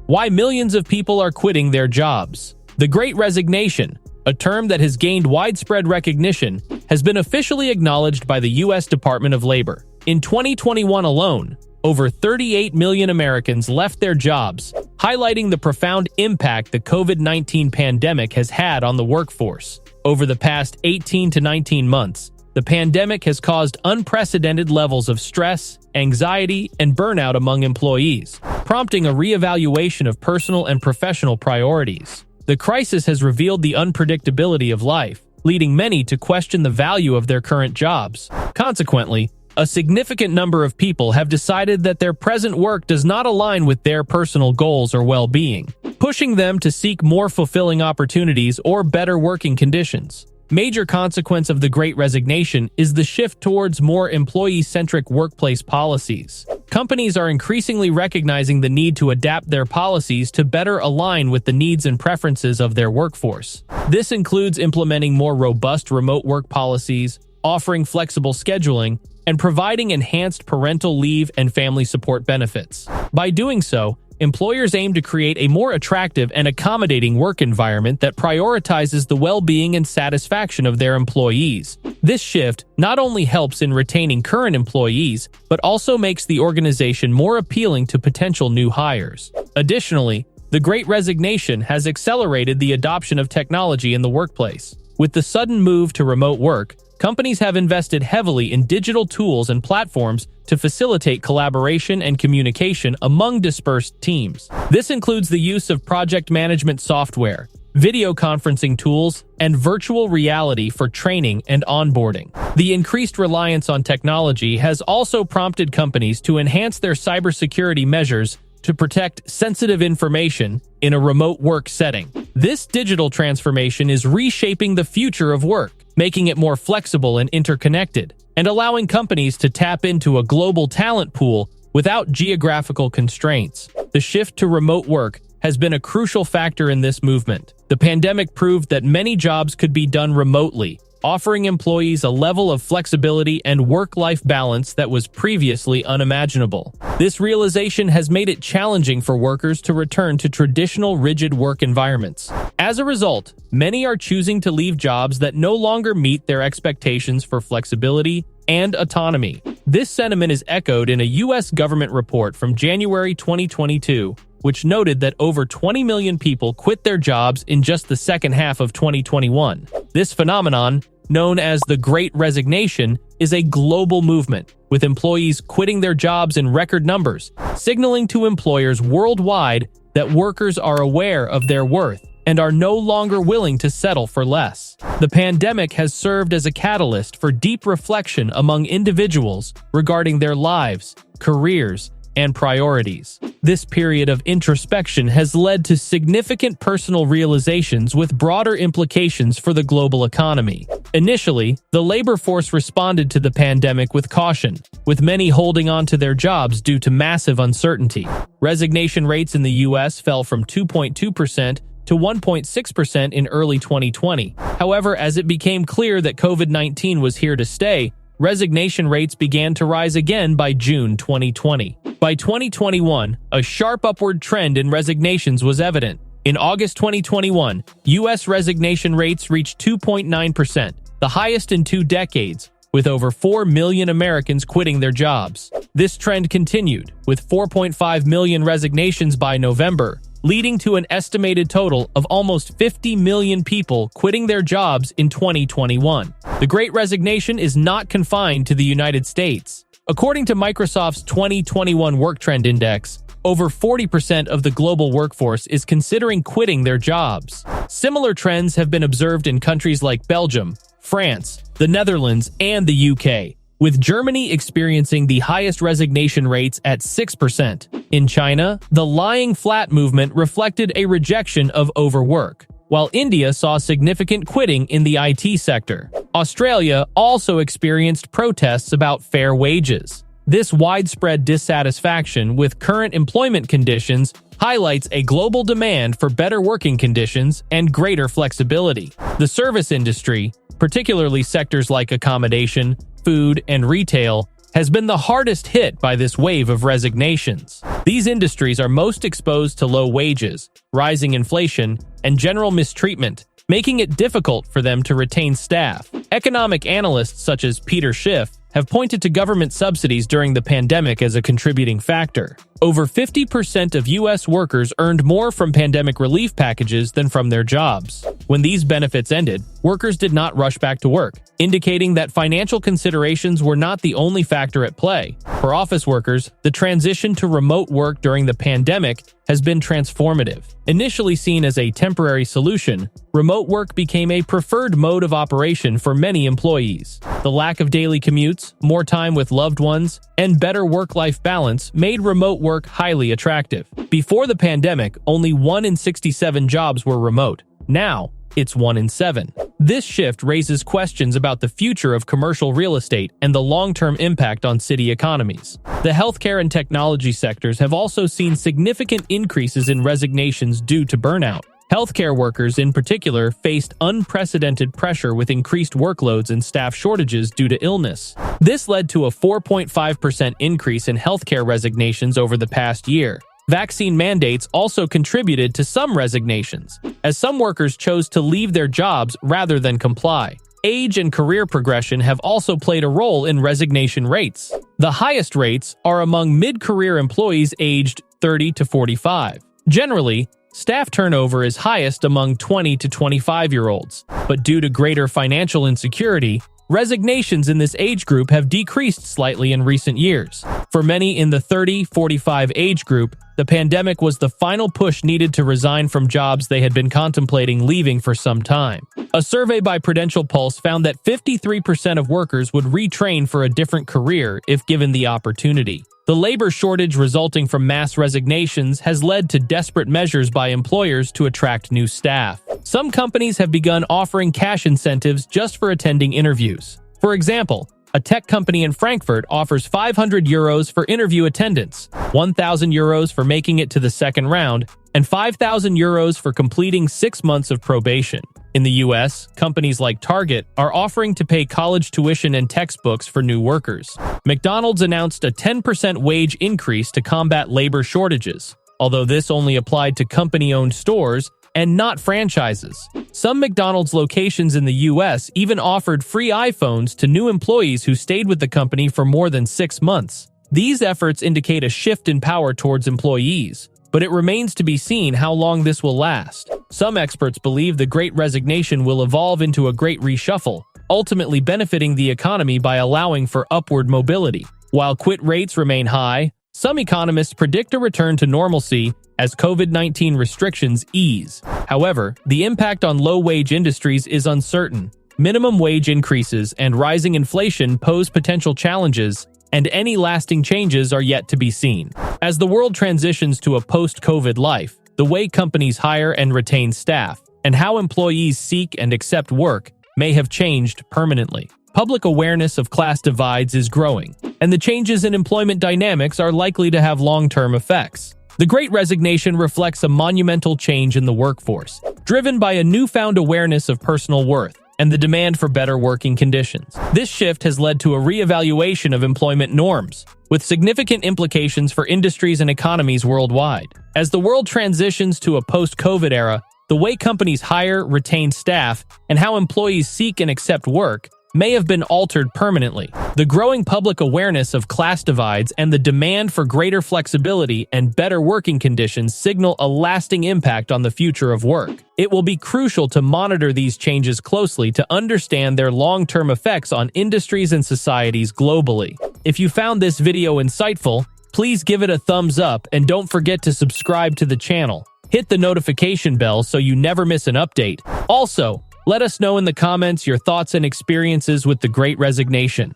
Why millions of people are quitting their jobs. The Great Resignation, a term that has gained widespread recognition, has been officially acknowledged by the U.S. Department of Labor. In 2021 alone, over 38 million Americans left their jobs, highlighting the profound impact the COVID-19 pandemic has had on the workforce. Over the past 18 to 19 months, the pandemic has caused unprecedented levels of stress, anxiety, and burnout among employees, prompting a reevaluation of personal and professional priorities. The crisis has revealed the unpredictability of life, leading many to question the value of their current jobs. Consequently, a significant number of people have decided that their present work does not align with their personal goals or well-being, pushing them to seek more fulfilling opportunities or better working conditions. Major consequence of the Great Resignation is the shift towards more employee-centric workplace policies. Companies are increasingly recognizing the need to adapt their policies to better align with the needs and preferences of their workforce. This includes implementing more robust remote work policies, offering flexible scheduling, and providing enhanced parental leave and family support benefits. By doing so, employers aim to create a more attractive and accommodating work environment that prioritizes the well-being and satisfaction of their employees. This shift not only helps in retaining current employees, but also makes the organization more appealing to potential new hires. Additionally, the Great Resignation has accelerated the adoption of technology in the workplace. With the sudden move to remote work, companies have invested heavily in digital tools and platforms to facilitate collaboration and communication among dispersed teams. This includes the use of project management software, video conferencing tools, and virtual reality for training and onboarding. The increased reliance on technology has also prompted companies to enhance their cybersecurity measures to protect sensitive information in a remote work setting. This digital transformation is reshaping the future of work, making it more flexible and interconnected, and allowing companies to tap into a global talent pool without geographical constraints. The shift to remote work has been a crucial factor in this movement. The pandemic proved that many jobs could be done remotely, offering employees a level of flexibility and work-life balance that was previously unimaginable. This realization has made it challenging for workers to return to traditional rigid work environments. As a result, many are choosing to leave jobs that no longer meet their expectations for flexibility and autonomy. This sentiment is echoed in a U.S. government report from January 2022, which noted that over 20 million people quit their jobs in just the second half of 2021. This phenomenon, known as the Great Resignation, is a global movement, with employees quitting their jobs in record numbers, signaling to employers worldwide that workers are aware of their worth and are no longer willing to settle for less. The pandemic has served as a catalyst for deep reflection among individuals regarding their lives, careers, and priorities. This period of introspection has led to significant personal realizations with broader implications for the global economy. Initially, the labor force responded to the pandemic with caution, with many holding on to their jobs due to massive uncertainty. Resignation rates in the U.S. fell from 2.2% to 1.6% in early 2020. However, as it became clear that COVID-19 was here to stay, resignation rates began to rise again by June 2020. By 2021, a sharp upward trend in resignations was evident. In August 2021, U.S. resignation rates reached 2.9%, the highest in 2 decades, with over 4 million Americans quitting their jobs. This trend continued, with 4.5 million resignations by November, leading to an estimated total of almost 50 million people quitting their jobs in 2021. The Great Resignation is not confined to the United States. According to Microsoft's 2021 Work Trend Index, over 40% of the global workforce is considering quitting their jobs. Similar trends have been observed in countries like Belgium, France, the Netherlands, and the UK, with Germany experiencing the highest resignation rates at 6%. In China, the lying flat movement reflected a rejection of overwork, while India saw significant quitting in the IT sector. Australia also experienced protests about fair wages. This widespread dissatisfaction with current employment conditions highlights a global demand for better working conditions and greater flexibility. The service industry, particularly sectors like accommodation, food, and retail, has been the hardest hit by this wave of resignations. These industries are most exposed to low wages, rising inflation, and general mistreatment, making it difficult for them to retain staff. Economic analysts such as Peter Schiff have pointed to government subsidies during the pandemic as a contributing factor. Over 50% of U.S. workers earned more from pandemic relief packages than from their jobs. When these benefits ended, workers did not rush back to work, indicating that financial considerations were not the only factor at play. For office workers, the transition to remote work during the pandemic has been transformative. Initially seen as a temporary solution, remote work became a preferred mode of operation for many employees. The lack of daily commutes, more time with loved ones, and better work-life balance made remote work highly attractive. Before the pandemic, only 1 in 67 jobs were remote. Now, it's 1 in 7. This shift raises questions about the future of commercial real estate and the long-term impact on city economies. The healthcare and technology sectors have also seen significant increases in resignations due to burnout. Healthcare workers, in particular, faced unprecedented pressure with increased workloads and staff shortages due to illness. This led to a 4.5% increase in healthcare resignations over the past year. Vaccine mandates also contributed to some resignations, as some workers chose to leave their jobs rather than comply. Age and career progression have also played a role in resignation rates. The highest rates are among mid-career employees aged 30 to 45. Generally, staff turnover is highest among 20 to 25-year-olds, but due to greater financial insecurity, resignations in this age group have decreased slightly in recent years. For many in the 30-45 age group, the pandemic was the final push needed to resign from jobs they had been contemplating leaving for some time. A survey by Prudential Pulse found that 53% of workers would retrain for a different career if given the opportunity. The labor shortage resulting from mass resignations has led to desperate measures by employers to attract new staff. Some companies have begun offering cash incentives just for attending interviews. For example, a tech company in Frankfurt offers 500 euros for interview attendance, 1,000 euros for making it to the second round, and 5,000 euros for completing 6 months of probation. In the U.S., companies like Target are offering to pay college tuition and textbooks for new workers. McDonald's announced a 10% wage increase to combat labor shortages, although this only applied to company-owned stores and not franchises. Some McDonald's locations in the U.S. even offered free iPhones to new employees who stayed with the company for more than 6 months. These efforts indicate a shift in power towards employees, but it remains to be seen how long this will last. Some experts believe the Great Resignation will evolve into a great reshuffle, ultimately benefiting the economy by allowing for upward mobility. While quit rates remain high, some economists predict a return to normalcy as COVID-19 restrictions ease. However, the impact on low-wage industries is uncertain. Minimum wage increases and rising inflation pose potential challenges, and any lasting changes are yet to be seen. As the world transitions to a post-COVID life, the way companies hire and retain staff, and how employees seek and accept work may have changed permanently. Public awareness of class divides is growing, and the changes in employment dynamics are likely to have long-term effects. The Great Resignation reflects a monumental change in the workforce, driven by a newfound awareness of personal worth and the demand for better working conditions. This shift has led to a reevaluation of employment norms, with significant implications for industries and economies worldwide. As the world transitions to a post-COVID era, the way companies hire, retain staff, and how employees seek and accept work may have been altered permanently. The growing public awareness of class divides and the demand for greater flexibility and better working conditions signal a lasting impact on the future of work. It will be crucial to monitor these changes closely to understand their long-term effects on industries and societies globally. If you found this video insightful, please give it a thumbs up and don't forget to subscribe to the channel. Hit the notification bell so you never miss an update. Also, let us know in the comments your thoughts and experiences with the Great Resignation.